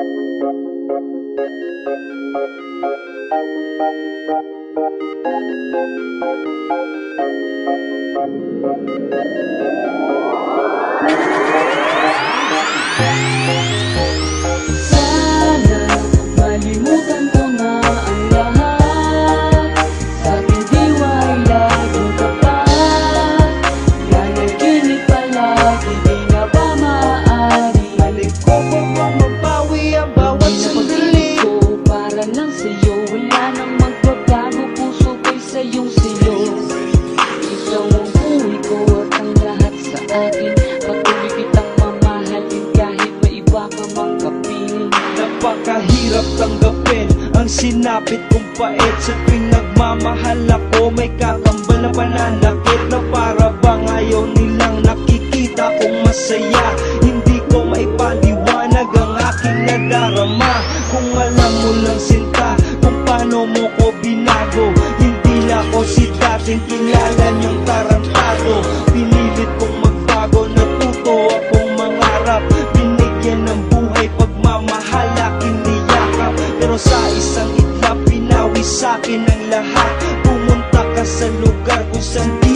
Sana malimutan ko na ang lahat. Sa aking diwa ay laging tapat. Nanaginip palagi, di na ba maaari? Balik ko pa bang mabawi ang bawat sandali? Ko para lang sa'yo, wala nang magbabago. Puso ko'y sa'yong silo. Ikaw ang buhay ko at ang lahat sa akin. Patuloy kitang mamahalin kahit may iba ka mang kapiling. Napakahirap tanggapin ang sinapit kong pait. Sa tuwing nagmamahal ako, may kakambal na pananakit na para bang ayaw nilang nakikita kong masaya. Hindi ko maipaliwanag ang aking nadarama. Kung alam mo lang sinta kung paano mo ko binago, hindi na ako si dating kilala niyang tarantado. Pinilit kong magbago, natuto akong mangarap. Binigyan ng buhay, pagmamahal, aking niyakap. Pero sa isang itlap, pinawi sa'kin ang lahat. Pumunta ka sa lugar kung saan di